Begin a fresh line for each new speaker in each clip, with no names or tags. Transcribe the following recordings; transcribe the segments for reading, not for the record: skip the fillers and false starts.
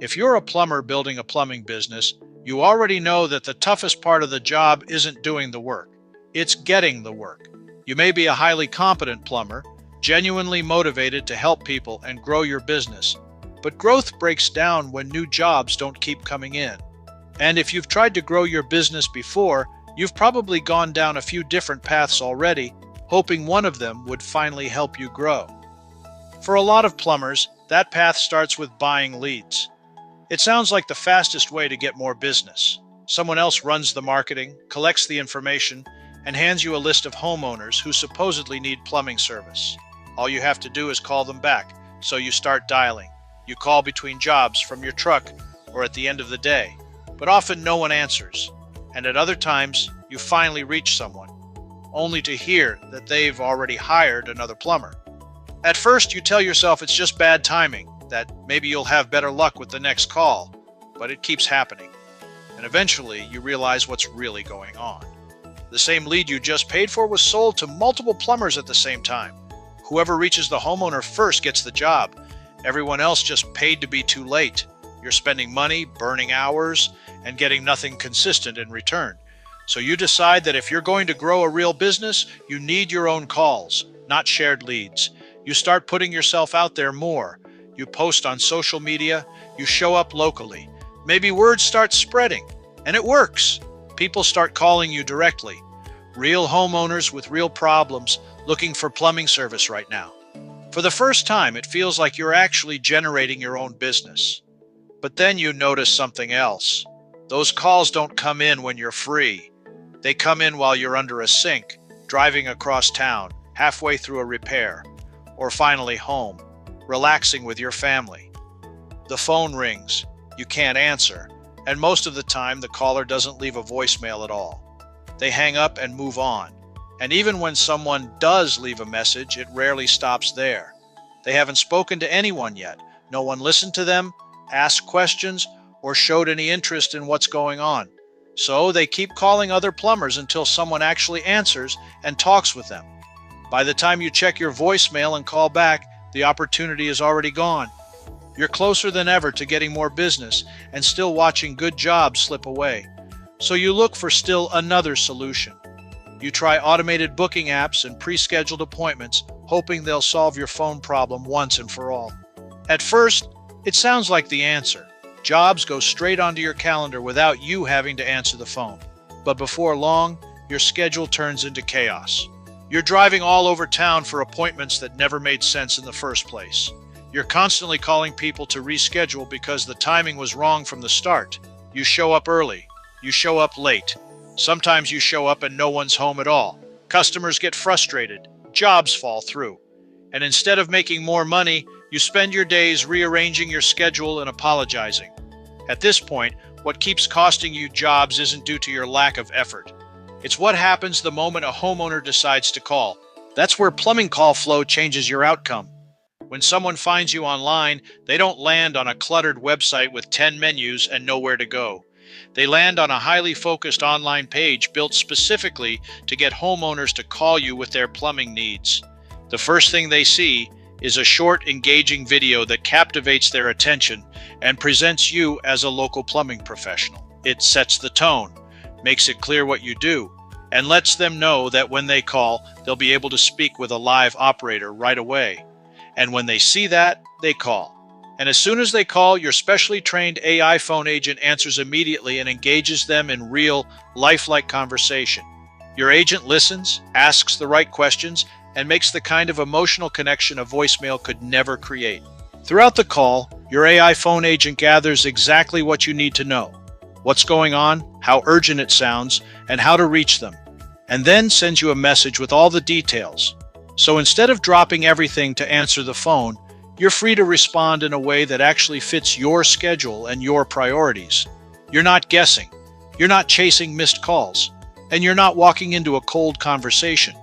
If you're a plumber building a plumbing business, you already know that the toughest part of the job isn't doing the work. It's getting the work. You may be a highly competent plumber, genuinely motivated to help people and grow your business, but growth breaks down when new jobs don't keep coming in. And if you've tried to grow your business before, you've probably gone down a few different paths already, hoping one of them would finally help you grow. For a lot of plumbers, that path starts with buying leads. It sounds like the fastest way to get more business. Someone else runs the marketing, collects the information, and hands you a list of homeowners who supposedly need plumbing service. All you have to do is call them back, so you start dialing. You call between jobs from your truck or at the end of the day, but often no one answers. And at other times, you finally reach someone, only to hear that they've already hired another plumber. At first, you tell yourself it's just bad timing, that maybe you'll have better luck with the next call, but it keeps happening. And eventually, you realize what's really going on. The same lead you just paid for was sold to multiple plumbers at the same time. Whoever reaches the homeowner first gets the job. Everyone else just paid to be too late. You're spending money, burning hours, and getting nothing consistent in return. So you decide that if you're going to grow a real business, you need your own calls, not shared leads. You start putting yourself out there more. You post on social media, you show up locally. Maybe word starts spreading, and it works. People start calling you directly. Real homeowners with real problems looking for plumbing service right now. For the first time, it feels like you're actually generating your own business. But then you notice something else. Those calls don't come in when you're free. They come in while you're under a sink, driving across town, halfway through a repair, or finally home, relaxing with your family. The phone rings, you can't answer, and most of the time the caller doesn't leave a voicemail at all. They hang up and move on. And even when someone does leave a message, it rarely stops there. They haven't spoken to anyone yet. No one listened to them, asked questions, or showed any interest in what's going on. So they keep calling other plumbers until someone actually answers and talks with them. By the time you check your voicemail and call back, the opportunity is already gone. You're closer than ever to getting more business and still watching good jobs slip away. So you look for still another solution. You try automated booking apps and pre-scheduled appointments, hoping they'll solve your phone problem once and for all. At first, it sounds like the answer. Jobs go straight onto your calendar without you having to answer the phone. But before long, your schedule turns into chaos. You're driving all over town for appointments that never made sense in the first place. You're constantly calling people to reschedule because the timing was wrong from the start. You show up early. You show up late. Sometimes you show up and no one's home at all. Customers get frustrated. Jobs fall through. And instead of making more money, you spend your days rearranging your schedule and apologizing. At this point, what keeps costing you jobs isn't due to your lack of effort. It's what happens the moment a homeowner decides to call. That's where plumbing call flow changes your outcome. When someone finds you online, they don't land on a cluttered website with 10 menus and nowhere to go. They land on a highly focused online page built specifically to get homeowners to call you with their plumbing needs. The first thing they see is a short, engaging video that captivates their attention and presents you as a local plumbing professional. It sets the tone, makes it clear what you do, and lets them know that when they call, they'll be able to speak with a live operator right away. And when they see that, they call. And as soon as they call, your specially trained AI phone agent answers immediately and engages them in real, lifelike conversation. Your agent listens, asks the right questions, and makes the kind of emotional connection a voicemail could never create. Throughout the call, your AI phone agent gathers exactly what you need to know: what's going on, how urgent it sounds, and how to reach them, and then sends you a message with all the details. So instead of dropping everything to answer the phone, you're free to respond in a way that actually fits your schedule and your priorities. You're not guessing, you're not chasing missed calls, and you're not walking into a cold conversation.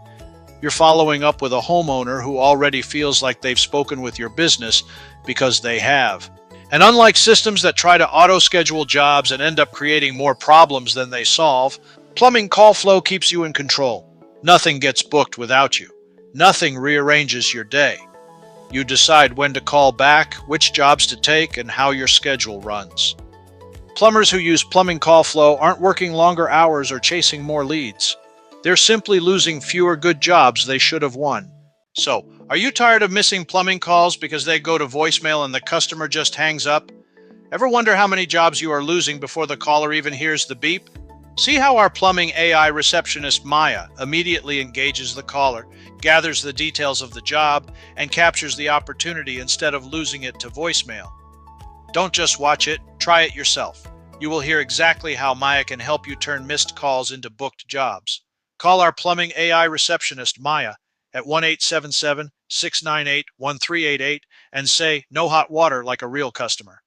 You're following up with a homeowner who already feels like they've spoken with your business because they have. And unlike systems that try to auto-schedule jobs and end up creating more problems than they solve, plumbing call flow keeps you in control. Nothing gets booked without you. Nothing rearranges your day. You decide when to call back, which jobs to take, and how your schedule runs. Plumbers who use plumbing call flow aren't working longer hours or chasing more leads. They're simply losing fewer good jobs they should have won. So, are you tired of missing plumbing calls because they go to voicemail and the customer just hangs up? Ever wonder how many jobs you are losing before the caller even hears the beep? See how our plumbing AI receptionist Maya immediately engages the caller, gathers the details of the job, and captures the opportunity instead of losing it to voicemail. Don't just watch it, try it yourself. You will hear exactly how Maya can help you turn missed calls into booked jobs. Call our plumbing AI receptionist Maya at 1-877-698-1388 and say no hot water like a real customer.